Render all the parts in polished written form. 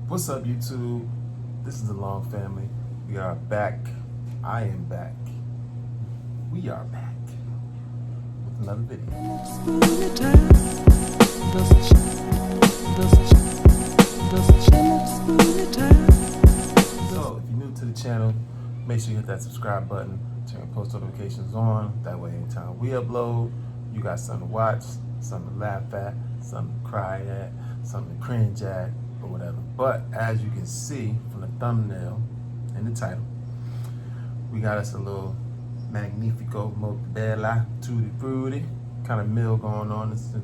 What's up, YouTube? This is the Long Family. We are back. I am back. We are back with another video. So, if you're new to the channel, make sure you hit that subscribe button, turn your post notifications on. That way, anytime we upload, you got something to watch, something to laugh at, something to cry at, something to cringe at, or whatever. But as you can see from the thumbnail and the title, we got us a little Magnifico Mozzarella Tutti Frutti kind of meal going on. This is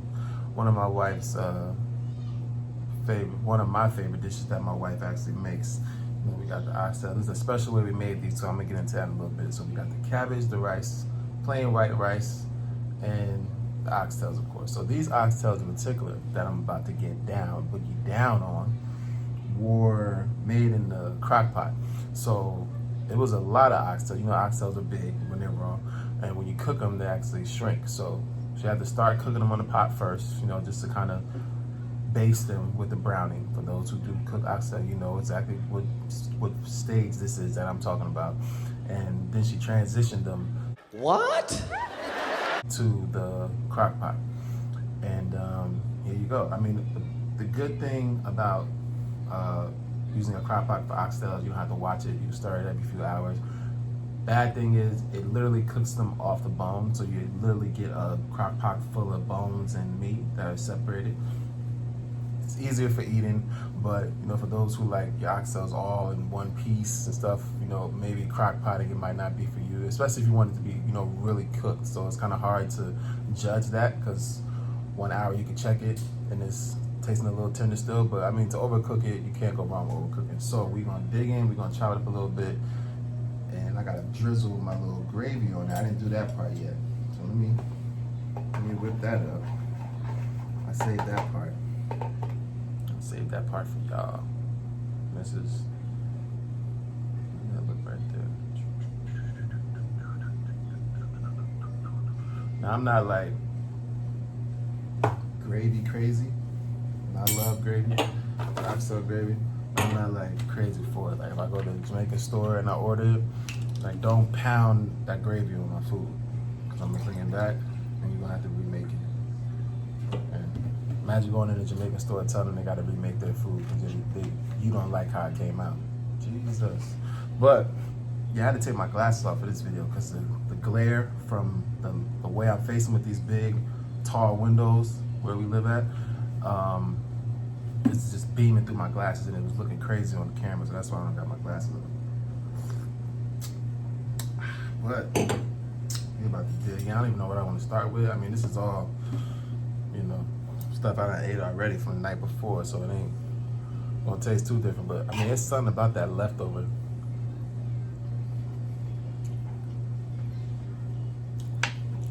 one of my wife's one of my favorite dishes that my wife actually makes. You know, we got the oxtail. This is a special way we made these, so I'm gonna get into that in a little bit. So we got the cabbage, the rice, plain white rice, and the oxtails, of course. So these oxtails in particular that I'm about to get down, boogie down on, were made in the crock pot. So it was a lot of oxtail. You know, oxtails are big when they're raw, and when you cook them, they actually shrink. So you have to start cooking them on the pot first, you know, just to kind of baste them with the browning. For those who do cook oxtail, you know exactly what stage this is that I'm talking about. And then she transitioned them to the crock pot. And here you go. I mean, the good thing about using a crock pot for oxtails, you don't have to watch it. You stir it every few hours. Bad thing is, it literally cooks them off the bone. So you literally get a crock pot full of bones and meat that are separated. It's easier for eating, but you know, for those who like your oxtails all in one piece and stuff, you know, maybe crock potting it might not be for you, especially if you want it to be, you know, really cooked. So it's kind of hard to judge that, because 1 hour you can check it and it's tasting a little tender still. But I mean, to overcook it, you can't go wrong with overcooking. So we're gonna dig in, we're gonna chop it up a little bit, and I gotta drizzle my little gravy on it. I didn't do that part yet, so let me whip that up. I saved that part. Save that part for y'all. This is that look right there. Now I'm not like gravy crazy. I love gravy, oxtail gravy. I'm not like crazy for it. Like if I go to the Jamaican store and I order it, like don't pound that gravy on my food, because I'm gonna bring it back and you're gonna have to remake it. Imagine going in the Jamaican store and telling them they got to remake their food because you don't like how it came out. Jesus. But yeah, I had to take my glasses off for this video because the glare from the way I'm facing with these big, tall windows where we live at, it's just beaming through my glasses, and it was looking crazy on the camera, so that's why I don't got my glasses on. But we're about to dig. I don't even know what I want to start with. I mean, this is all, you know, stuff I done ate already from the night before, so it ain't gonna taste too different. But I mean, it's something about that leftover.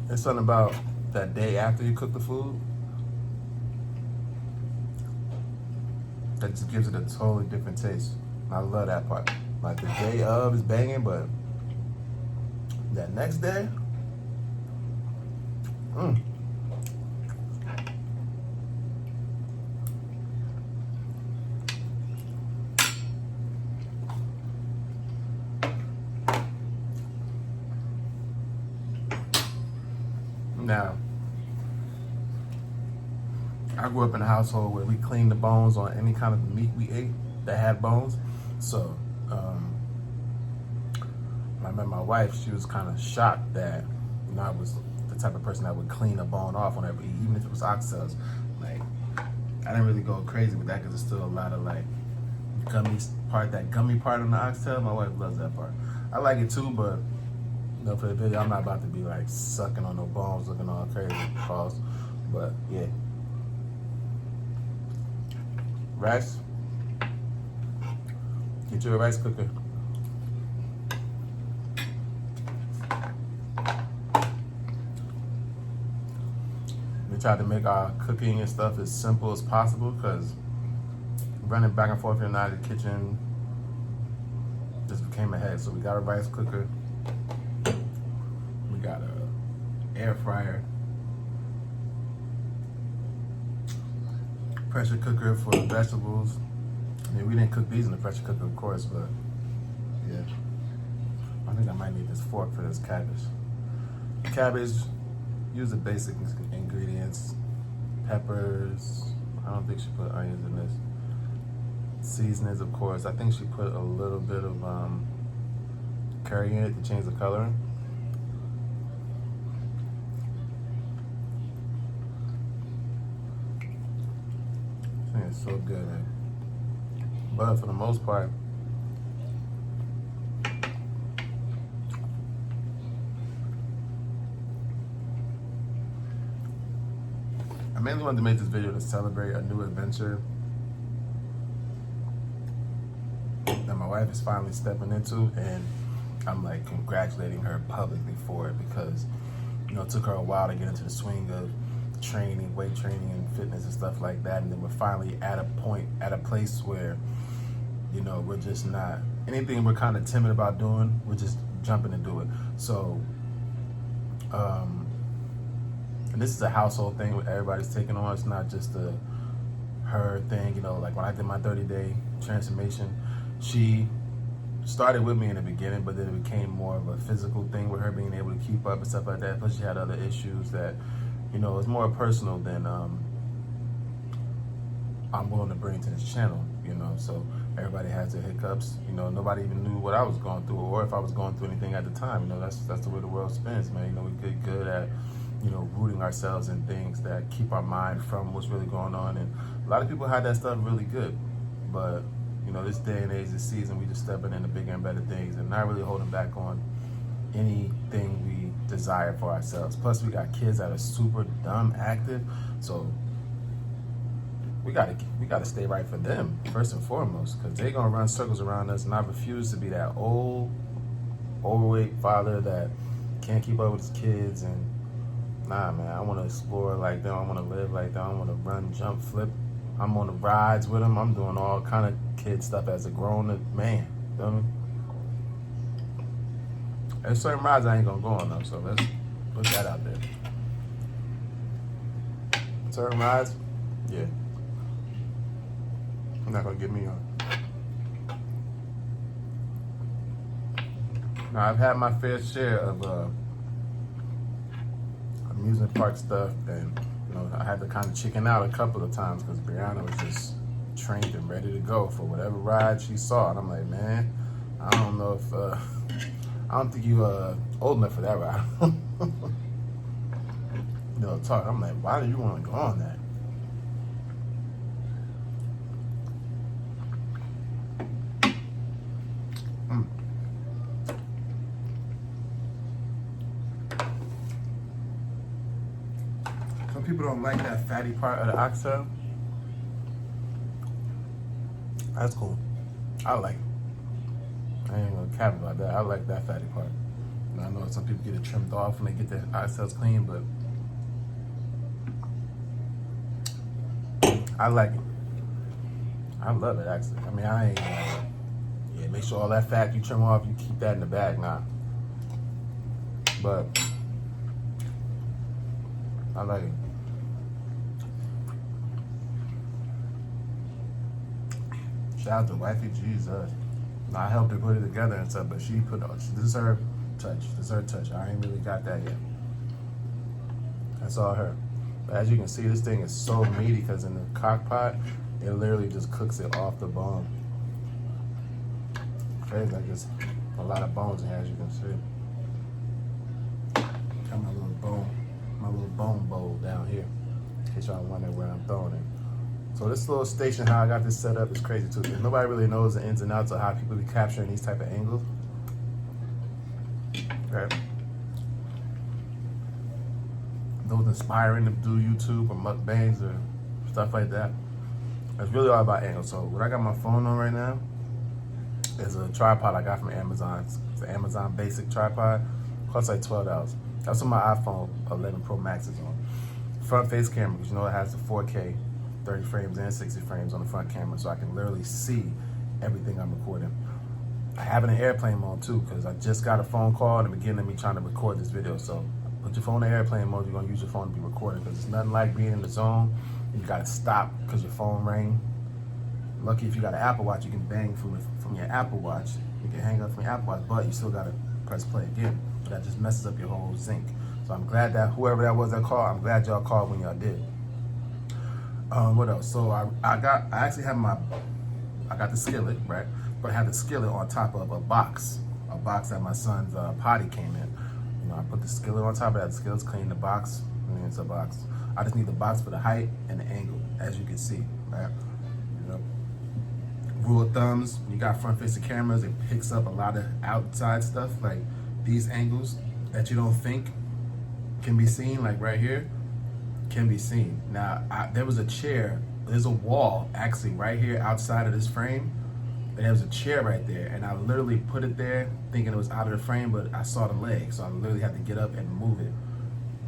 It's something about that day after you cook the food that just gives it a totally different taste. And I love that part. Like the day of is banging, but that next day, Now, I grew up in a household where we cleaned the bones on any kind of meat we ate that had bones. So, when I met my wife, she was kind of shocked that, you know, I was the type of person that would clean a bone off whenever, even if it was oxtails. Like, I didn't really go crazy with that because there's still a lot of like that gummy part on the oxtail. My wife loves that part. I like it too, but you know, for the video, I'm not about to be like sucking on no bones, looking all crazy. Pause. But yeah. Rice. Get you a rice cooker. We tried to make our cooking and stuff as simple as possible, because running back and forth in the kitchen just became a head. So we got a rice cooker. We got a air fryer, pressure cooker for the vegetables, I mean, we didn't cook these in the pressure cooker, of course, but yeah. I think I might need this fork for this cabbage. Cabbage, use the basic ingredients. Peppers. I don't think she put onions in this. Seasonings, of course. I think she put a little bit of curry in it to change the color. I think it's so good, man. But for the most part, I mainly wanted to make this video to celebrate a new adventure that my wife is finally stepping into, and I'm like congratulating her publicly for it, because you know it took her a while to get into the swing of training, weight training and fitness and stuff like that, and then we're finally at a place where, you know, we're just not, anything we're kind of timid about doing, we're just jumping to do it. So and this is a household thing where everybody's taking on. It's not just her thing, you know. Like when I did my 30-day transformation, she started with me in the beginning, but then it became more of a physical thing with her being able to keep up and stuff like that. Plus she had other issues that, you know, it's more personal than I'm willing to bring to this channel, you know. So everybody has their hiccups, you know. Nobody even knew what I was going through or if I was going through anything at the time. You know, that's the way the world spins, man. You know, we get good at, you know, rooting ourselves in things that keep our mind from what's really going on. And a lot of people had that stuff really good, but you know, this day and age, this season, we just stepping into bigger and better things and not really holding back on anything we desire for ourselves. Plus, we got kids that are super dumb active, so we gotta stay right for them first and foremost, because they're gonna run circles around us. And I refuse to be that old, overweight father that can't keep up with his kids. And nah, man, I want to explore like them. I want to live like them. I want to run, jump, flip. I'm on the rides with them. I'm doing all kind of kid stuff as a grown man. You feel me? There's certain rides I ain't gonna go on though, so let's put that out there. Certain rides, yeah, I'm not gonna get me on. Now I've had my fair share of amusement park stuff, and you know, I had to kind of chicken out a couple of times because Brianna was just trained and ready to go for whatever ride she saw, and I'm like, man, I don't know if I don't think you old enough for that ride. You know, talk. I'm like, why do you want to go on that? Some people don't like that fatty part of the oxtail. That's cool. I like it. I ain't gonna cap about that. I like that fatty part. And I know some people get it trimmed off when they get their oxtails clean, but I like it. I love it, actually. I mean, I ain't yeah, make sure all that fat you trim off, you keep that in the bag, nah. But I like it. Shout out to Wifey Jesus. I helped her put it together and stuff, but she deserved touch. I ain't really got that yet. That's all her. But as you can see, this thing is so meaty because in the crock pot, it literally just cooks it off the bone. Crazy, like there's a lot of bones in here, as you can see. Got my little bone bowl down here, in case y'all wondering where I'm throwing it. So this little station, how I got this set up, is crazy too. Nobody really knows the ins and outs of how people be capturing these type of angles. Okay. Those inspiring to do YouTube or mukbangs or stuff like that. It's really all about angles. So what I got my phone on right now is a tripod I got from Amazon. It's an Amazon basic tripod. Costs like $12. That's what my iPhone 11 Pro Max is on. Front face camera, because you know it has the 4K. 30 frames and 60 frames on the front camera, so I can literally see everything I'm recording. I have it in airplane mode too, because I just got a phone call in the beginning of me trying to record this video. So put your phone in airplane mode, you're gonna use your phone to be recording, because it's nothing like being in the zone. You gotta stop because your phone rang. Lucky if you got an Apple Watch, you can bang from your Apple Watch. You can hang up from your Apple Watch, but you still gotta press play again. That just messes up your whole sync. So I'm glad that whoever that was that called, I'm glad y'all called when y'all did. What else? So I actually have I got the skillet, right? But I had the skillet on top of a box that my son's potty came in. You know, I put the skillet on top of that. The skillet's clean, the box, I mean, it's a box. I just need the box for the height and the angle, as you can see, right? You know, rule of thumbs, when you got front-facing cameras, it picks up a lot of outside stuff, like these angles that you don't think can be seen, like right here, can be seen. Now, there was a chair, there's a wall actually right here outside of this frame, and there was a chair right there, and I literally put it there thinking it was out of the frame, but I saw the leg, so I literally had to get up and move it.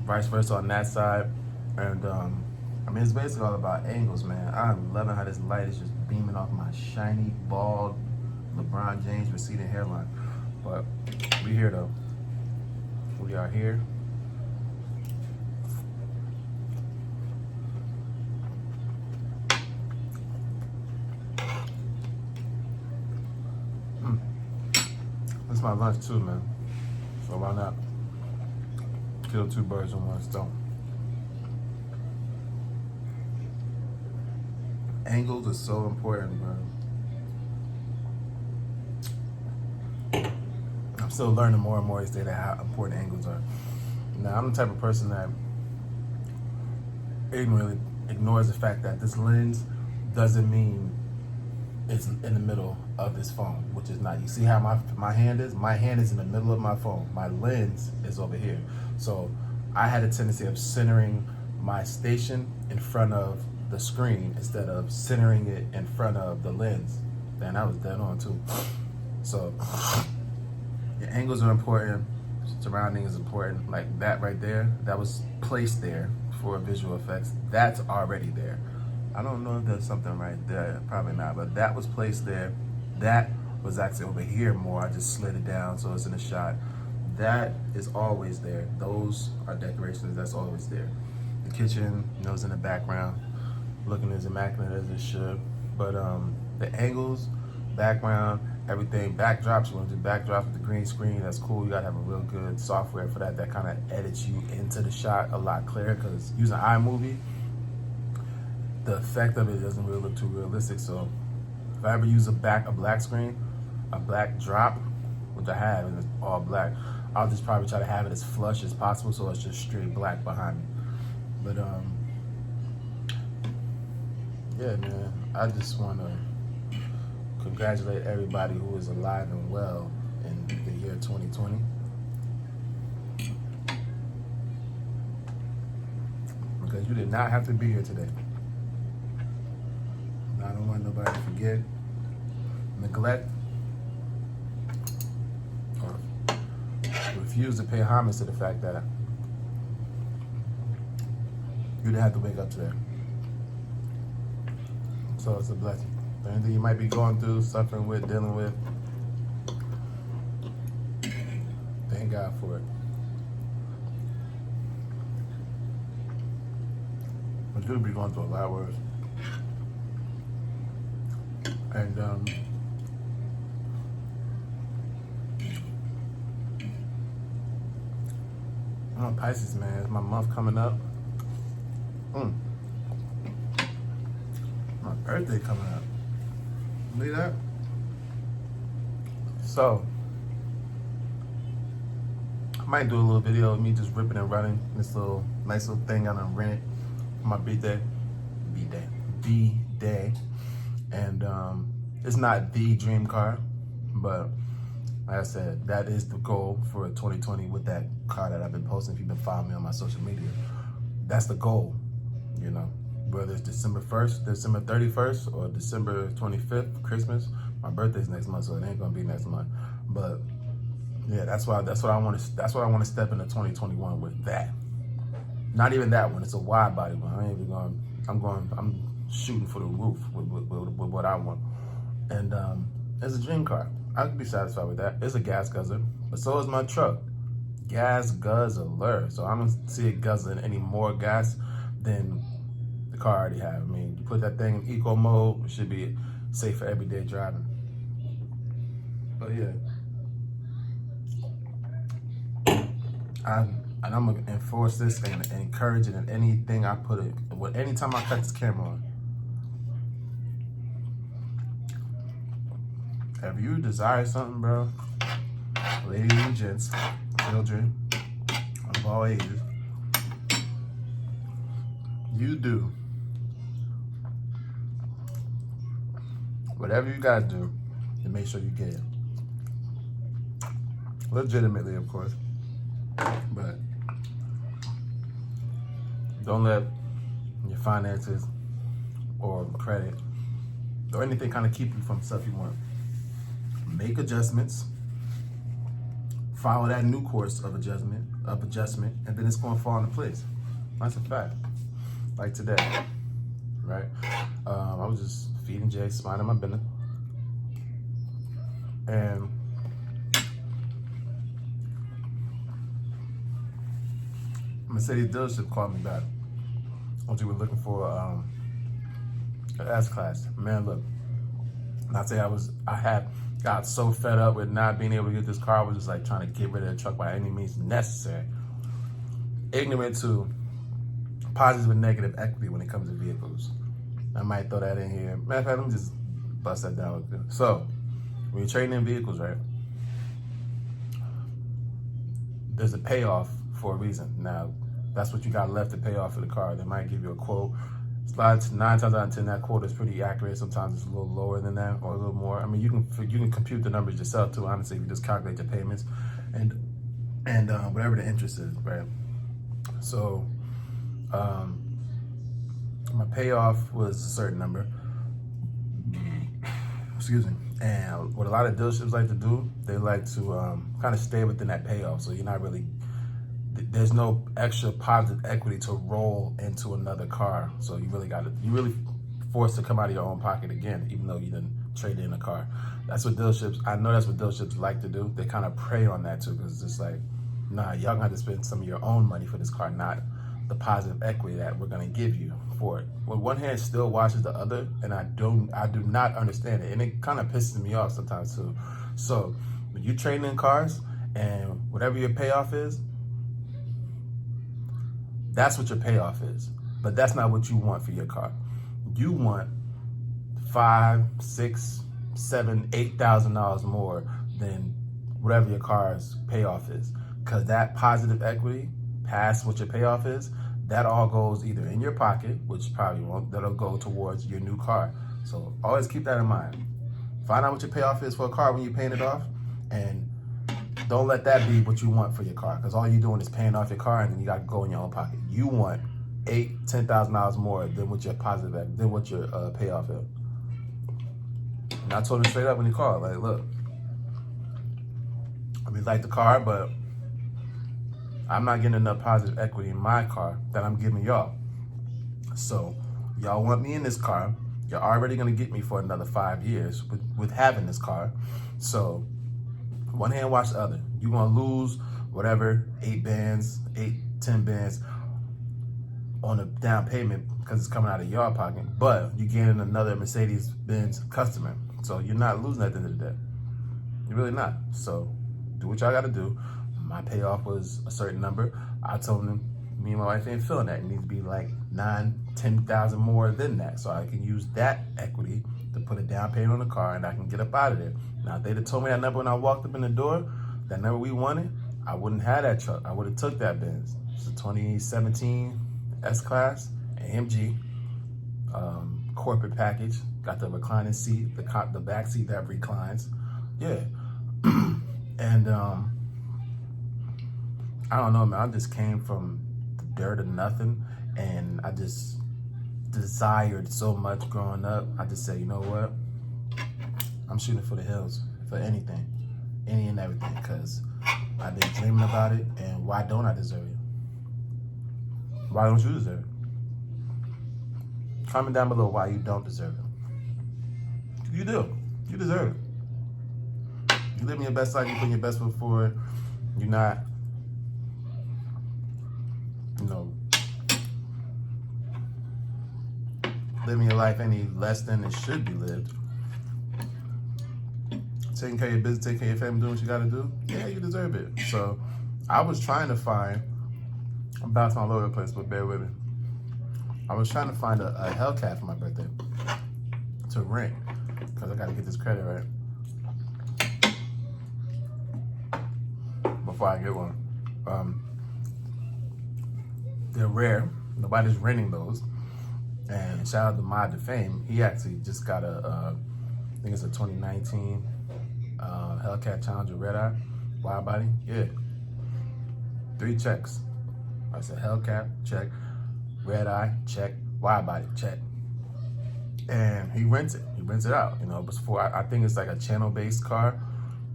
Vice versa on that side. And I mean, it's basically all about angles, man. I'm loving how this light is just beaming off my shiny, bald, LeBron James receding hairline. But we here though. We are here. This is my lunch too, man. So why not kill two birds with one stone? Angles are so important, bro. I'm still learning more and more each day how important angles are. Now, I'm the type of person that ignorantly ignores the fact that this lens doesn't mean it's in the middle of this phone, which is not. You see how my hand is? My hand is in the middle of my phone. My lens is over here. So I had a tendency of centering my station in front of the screen instead of centering it in front of the lens. Then that was dead on too. So your angles are important, surrounding is important. Like that right there, that was placed there for visual effects. That's already there. I don't know if there's something right there, probably not, but that was placed there. That was actually over here more. I just slid it down so it's in the shot. That is always there. Those are decorations, that's always there. The kitchen, you know, is in the background, looking as immaculate as it should. But the angles, background, everything, backdrops, you want to do backdrops with the green screen, that's cool. You gotta have a real good software for that kind of edits you into the shot a lot clearer, because using iMovie, the effect of it doesn't really look too realistic. So if I ever use a black screen, a black drop, which I have, and it's all black, I'll just probably try to have it as flush as possible so it's just straight black behind me. But yeah, man, I just want to congratulate everybody who is alive and well in the year 2020. Because you did not have to be here today. I don't want nobody to forget, neglect, or refuse to pay homage to the fact that you didn't have to wake up today. So it's a blessing. Anything you might be going through, suffering with, dealing with, thank God for it. But you'll be going through a lot worse. And I'm on Pisces, man. It's my month coming up. My birthday coming up. Believe that? So I might do a little video of me just ripping and running this nice little thing I done rented for my B-Day. And it's not the dream car, but like I said, that is the goal for 2020 with that car that I've been posting. If you've been following me on my social media, that's the goal, you know, whether it's December 1st, December 31st, or December 25th, Christmas. My birthday's next month, so it ain't gonna be next month. But yeah, that's what I want to step into 2021 with. That, not even that one. It's a wide body one. I ain't even going. I'm shooting for the roof with what I want. And it's a dream car. I could be satisfied with that. It's a gas guzzler, but so is my truck. Gas guzzler. So I don't see it guzzling any more gas than the car I already have. I mean, you put that thing in eco mode, it should be safe for everyday driving. But yeah, and I'm gonna enforce this and encourage it in anything I put it. Anytime I cut this camera on. If you desire something, bro, ladies and gents, children of all ages, you do whatever you gotta do to make sure you get it. Legitimately, of course. But don't let your finances or credit or anything kind of keep you from stuff you want. Make adjustments. Follow that new course of adjustment, and then it's going to fall into place. That's a fact. Like today, right? I was just feeding Jay, minding my business, and Mercedes dealership called me back. When we were looking for an S-Class. Man, look, and I tell you, I got so fed up with not being able to get this car. I was just like trying to get rid of the truck by any means necessary. Ignorant to positive and negative equity when it comes to vehicles. I might throw that in here. Matter of fact, let me just bust that down with you. So, when you're trading in vehicles, right, there's a payoff for a reason. Now, that's what you got left to pay off for the car. They might give you a quote. 9 times out of 10, that quote is pretty accurate. Sometimes it's a little lower than that or a little more. I mean, you can compute the numbers yourself too. Honestly, if you just calculate the payments and whatever the interest is, right? So, my payoff was a certain number. Excuse me. And what a lot of dealerships like to do, they like to kind of stay within that payoff. So you're not really, there's no extra positive equity to roll into another car. So you really forced to come out of your own pocket again, even though you didn't trade in a car. That's what dealerships, I know that's what dealerships like to do. They kind of prey on that too, because it's just like, nah, y'all gonna have to spend some of your own money for this car, not the positive equity that we're gonna give you for it. Well, one hand still washes the other, and I do not understand it, and it kind of pisses me off sometimes too. So when you trade in cars and whatever your payoff is, that's what your payoff is. But that's not what you want for your car. You want $5,000, $6,000, $7,000, $8,000 more than whatever your car's payoff is, because that positive equity past what your payoff is, that all goes either in your pocket, which probably won't, that'll go towards your new car. So always keep that in mind. Find out what your payoff is for a car when you're paying it off, and don't let that be what you want for your car, because all you're doing is paying off your car and then you got to go in your own pocket. You want $8,000, $10,000 more than what your payoff is. And I told him straight up when he called, like, look, I mean, like the car, but I'm not getting enough positive equity in my car that I'm giving y'all. So y'all want me in this car. You're already gonna get me for another 5 years with having this car. So one hand wash the other. You're gonna lose whatever, 10 bands on a down payment because it's coming out of your pocket, but you're getting another Mercedes-Benz customer. So you're not losing at the end of the day. You're really not. So do what y'all gotta do. My payoff was a certain number. I told him, me and my wife ain't feeling that. It needs to be like $9,000, $10,000 more than that. So I can use that equity to put a down payment on the car and I can get up out of there. Now, if they'd have told me that number when I walked up in the door, that number we wanted, I wouldn't have that truck. I would have took that Benz. It's a 2017 S-Class, AMG, corporate package. Got the reclining seat, the back seat that reclines. Yeah. And I don't know, man. I just came from the dirt of nothing, and I just desired so much growing up. I just said, you know what? I'm shooting for the hills for anything, any and everything, because I've been dreaming about it, and why don't I deserve it? Why don't you deserve it? Comment down below why you don't deserve it. You do. You deserve it. You living your best life, you putting your best foot forward. You're not, living your life any less than it should be lived. taking care of your business, taking care of your family, doing what you gotta do, yeah, you deserve it. So I was trying to find, I'm bouncing all over the place, but bear with me. I was trying to find a Hellcat for my birthday to rent, because I gotta get this credit right before I get one. They're rare. Nobody's renting those. And shout out to Mod to Fame. He actually just got I think it's a 2019 Hellcat Challenger Red Eye wide body. Yeah, 3 checks. I said Hellcat, check. Red Eye, check. Wide body, check. And he rents it. He rents it out. You know, but for I think it's like a channel-based car.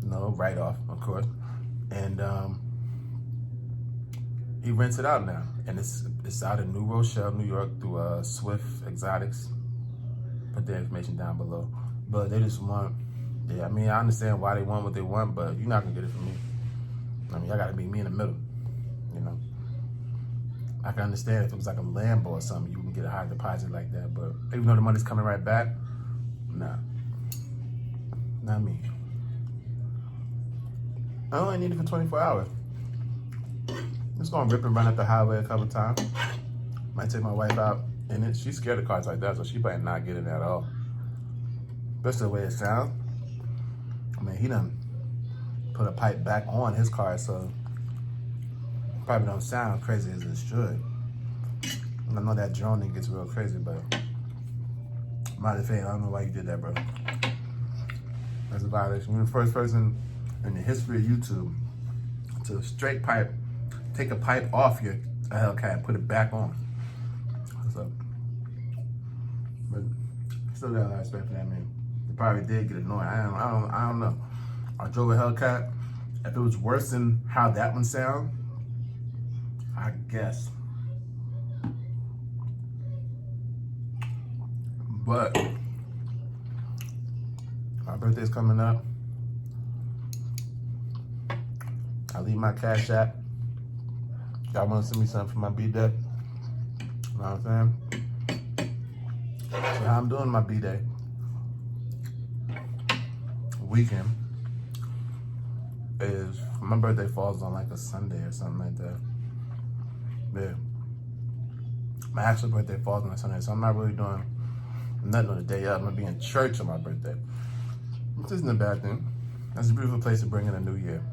You know, write off, of course. And he rents it out now, and it's out in New Rochelle, New York, through Swift Exotics. Put the information down below. But they just want, yeah, I mean, I understand why they want what they want, but you're not gonna get it from me. I mean, I gotta meet me in the middle, you know. I can understand if it was like a Lambo or something, you can get a high deposit like that, but even though the money's coming right back, nah, not me. I only need it for 24 hours. Just gonna rip and run up the highway a couple times. Might take my wife out in it. She's scared of cars like that, so she might not get in it at all. That's the way it sounds. I mean, he done put a pipe back on his car, so it probably don't sound crazy as it should. And I know that droning gets real crazy, but Mighty Fame, I don't know why you did that, bro. That's a violation. You're the first person in the history of YouTube to straight pipe, take a pipe off your Hellcat and put it back on. So, but still got a lot of respect for that man. It probably did get annoying. I don't know. I drove a Hellcat. If it was worse than how that one sound, I guess. But my birthday's coming up. I leave my Cash App. Y'all want to send me something for my B-Day? You know what I'm saying? So how I'm doing my B-Day weekend is, my birthday falls on like a Sunday or something like that. Yeah. My actual birthday falls on a Sunday, so I'm not really doing nothing on the day up. I'm gonna be in church on my birthday, which isn't a bad thing. That's a beautiful place to bring in a new year.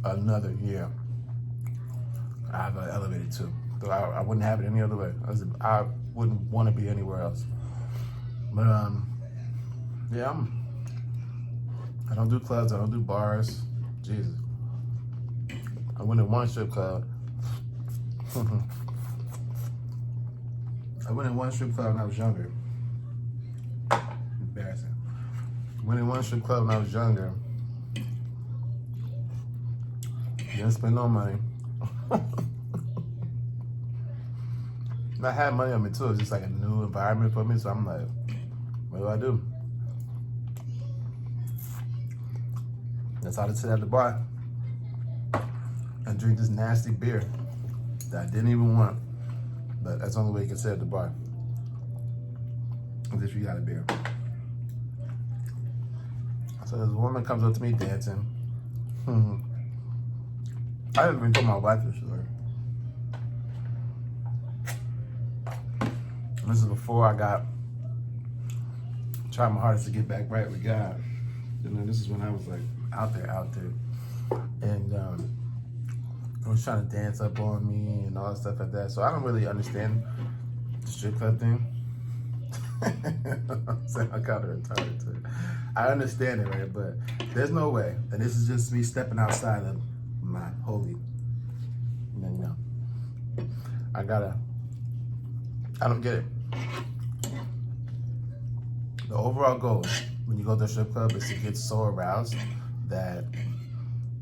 Another year. I have an elevator too. So I wouldn't have it any other way. I wouldn't want to be anywhere else. But yeah, I don't do clubs. I don't do bars. Jesus. I went in one strip club. I went in one strip club when I was younger. Embarrassing. I went in one strip club when I was younger. Didn't spend no money. And I had money on me too. It's just like a new environment for me. So I'm like, what do? Decided to sit at the bar and drink this nasty beer that I didn't even want. But that's the only way you can sit at the bar. If you got a beer. So this woman comes up to me dancing. I haven't even told my wife this story. This is before I tried my hardest to get back right with God. You know, this is when I was like out there. And I was trying to dance up on me and all that stuff like that. So I don't really understand the strip club thing. I'm saying I kind of retarded to it. I understand it, right? But there's no way. And this is just me stepping outside of my holy. And then, you know, I don't get it. The overall goal when you go to a strip club is to get so aroused that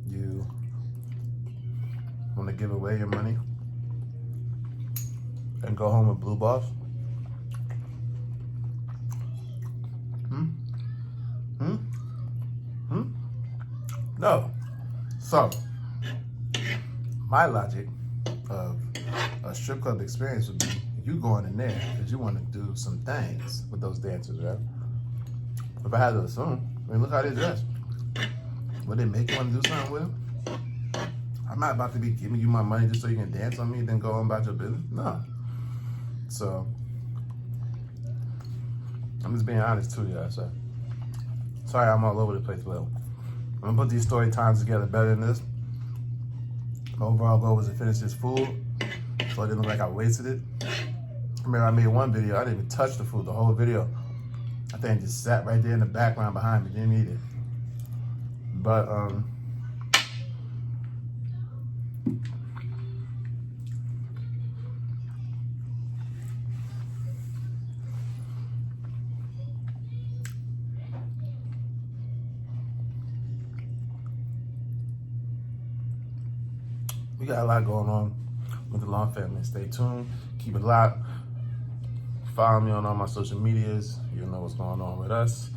you want to give away your money and go home with blue balls. No. So, my logic of a strip club experience would be you going in there because you want to do some things with those dancers, right? If I had to assume, I mean, look how they dress. Would they make you want to do something with them? I'm not about to be giving you my money just so you can dance on me and then go on about your business. No. So, I'm just being honest too, y'all. So, sorry I'm all over the place, but I'm gonna put these story times together better than this. My overall goal was to finish this food so it didn't look like I wasted it. Remember, I made one video, I didn't even touch the food, the whole video. I think it just sat right there in the background behind me, didn't eat it. But, we got a lot going on with the Long family. Stay tuned, keep it locked. Follow me on all my social medias. You'll know what's going on with us.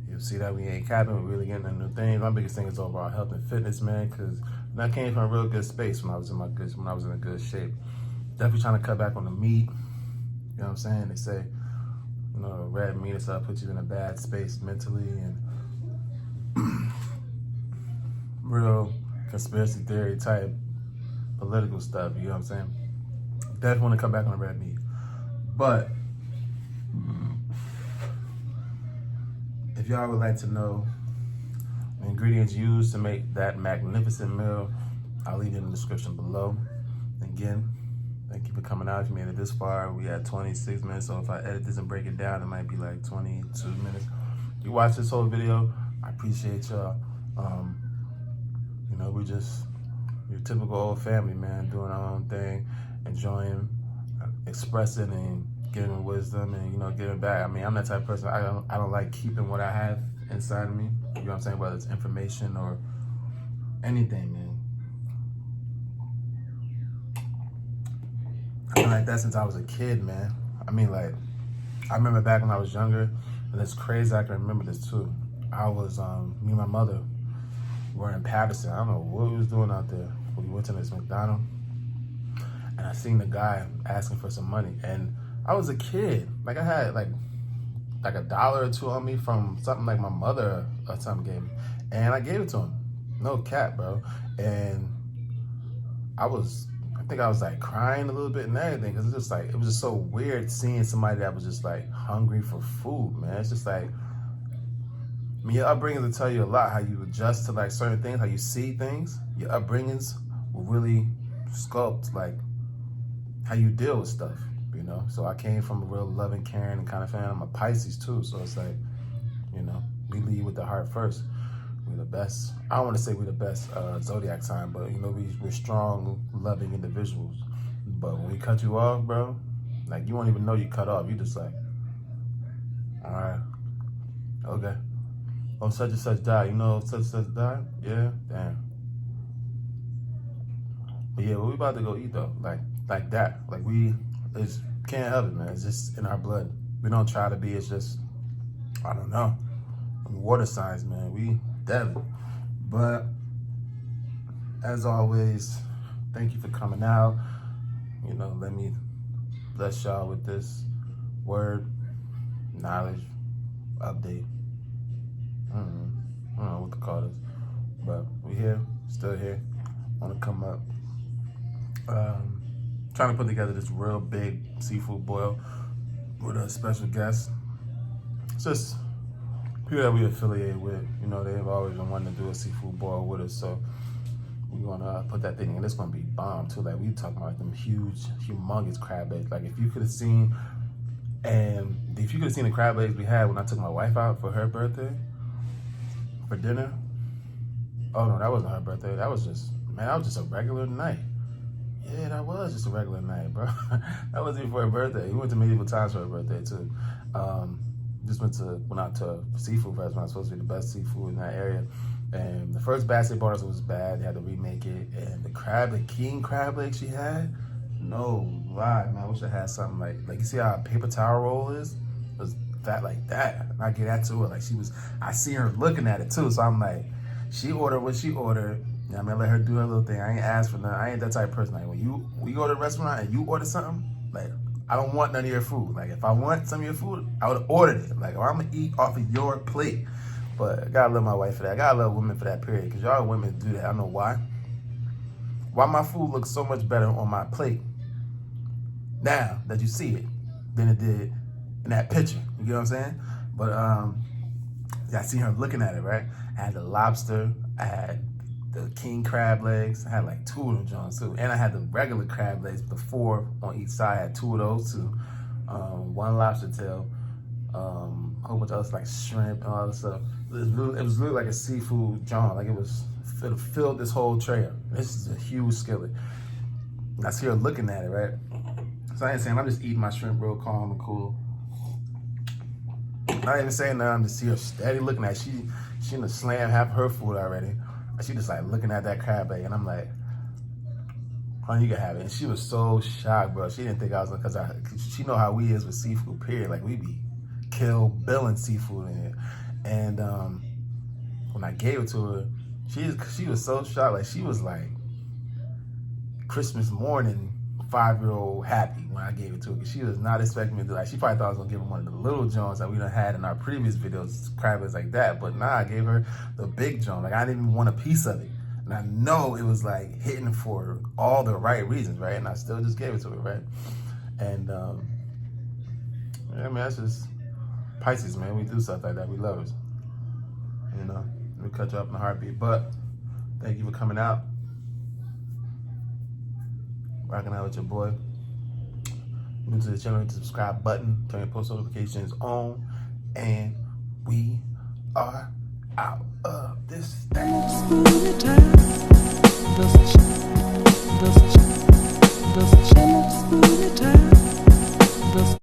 You'll see that we ain't capping. We're really getting into new things. My biggest thing is overall health and fitness, man, because I came from a real good space when I was in a good shape. Definitely trying to cut back on the meat. You know what I'm saying? They say, you know, red meat and stuff puts you in a bad space mentally, and real conspiracy theory type political stuff. You know what I'm saying? Definitely want to cut back on the red meat, but if y'all would like to know the ingredients used to make that magnificent meal, I'll leave it in the description below. Again, thank you for coming out. If you made it this far, we had 26 minutes, so if I edit this and break it down, it might be like 22 minutes. If you watch this whole video, I appreciate y'all. You know, we're just your typical old family, man, doing our own thing, enjoying, expressing, and giving wisdom, and, you know, giving back. I mean, I'm that type of person. I don't like keeping what I have inside of me. You know what I'm saying? Whether it's information or anything, man. I've been like that since I was a kid, man. I mean, like, I remember back when I was younger, and it's crazy I can remember this too. I was, me and my mother were in Patterson. I don't know what we was doing out there. We went to this McDonald's, and I seen the guy asking for some money, and I was a kid. Like, I had like $1 or $2 on me from something like my mother or something gave me, and I gave it to him. No cap, bro. And I think I was like crying a little bit and everything, because it's just like, it was just so weird seeing somebody that was just like hungry for food, man. It's just like, I mean, your upbringings will tell you a lot, how you adjust to like certain things, how you see things. Your upbringings will really sculpt like how you deal with stuff, you know? So I came from a real loving, caring, and kind of family. I'm a Pisces too, so it's like, you know, we lead with the heart first. We're the best. I don't want to say we're the best zodiac sign, but, you know, we're strong, loving individuals. But when we cut you off, bro, like, you won't even know you cut off. You just like, all right, okay. Oh, such and such died. You know, such and such died? Yeah, damn. But yeah, what we about to go eat though, like that. Like, we just can't help it, man. It's just in our blood. We don't try to be. It's just, I don't know. Water signs, man. We deadly. But as always, thank you for coming out. You know, let me bless y'all with this word, knowledge, update. I don't know what to call this, but we here, still here. Want to come up. Trying to put together this real big seafood boil with a special guest. It's just people that we affiliate with. You know, they've always been wanting to do a seafood boil with us, so we're gonna put that thing in. And it's gonna be bomb too. Like, we talking about them huge, humongous crab legs. Like, if you could have seen the crab legs we had when I took my wife out for her birthday for dinner. Oh no, that wasn't her birthday. That was just a regular night. Yeah, that was just a regular night, bro. That wasn't even for her birthday. We went to medieval times for her birthday too. Just went out to a seafood restaurant. It's supposed to be the best seafood in that area. And the first batch they bought us was bad. They had to remake it. And the king crab leg she had, no lie, man. I wish I had something like you see how a paper towel roll is? It was fat like that. And I get that to her. Like, I see her looking at it too. So I'm like, she ordered what she ordered. You know, I mean, let her do her little thing. I ain't asked for nothing. I ain't that type of person. Like, when you go to a restaurant and you order something, like, I don't want none of your food. Like, if I want some of your food, I would have ordered it. Like, I'm gonna eat off of your plate. But I gotta love my wife for that. I gotta love women for that, period. Because y'all women do that. I don't know why. Why my food looks so much better on my plate now that you see it than it did in that picture. You get what I'm saying? But yeah, I see her looking at it, right? I had the lobster, I had the king crab legs, I had like 2 of them Johns too. And I had the regular crab legs, the 4 on each side. I had 2 of those too. 1 lobster tail, a whole bunch of other like shrimp and all that stuff. It was really like a seafood John. Like it filled this whole tray up. This is a huge skillet. And I see her looking at it, right? So I ain't saying, I'm just eating my shrimp real calm and cool. Not even saying that, I'm just see her steady looking at it. She done slammed half her food already. And she just like looking at that crab leg, and I'm like, honey, you can have it. And she was so shocked, bro. She didn't think I was gonna, cause she know how we is with seafood, period. Like we be billing seafood in here. And when I gave it to her, she was so shocked. Like she was like Christmas morning 5-year-old happy when I gave it to her. She was not expecting me to do that. She probably thought I was gonna give her one of the little Jones that we done had in our previous videos, crab legs like that. But nah, I gave her the big John. Like I didn't even want a piece of it. And I know it was like hitting for all the right reasons, right? And I still just gave it to her, right? And yeah, man, that's just Pisces, man. We do stuff like that. We love it. You know, we cut you up in a heartbeat. But thank you for coming out. Rocking out with your boy. New to the channel, hit the subscribe button, turn your post notifications on, and we are out of this thing.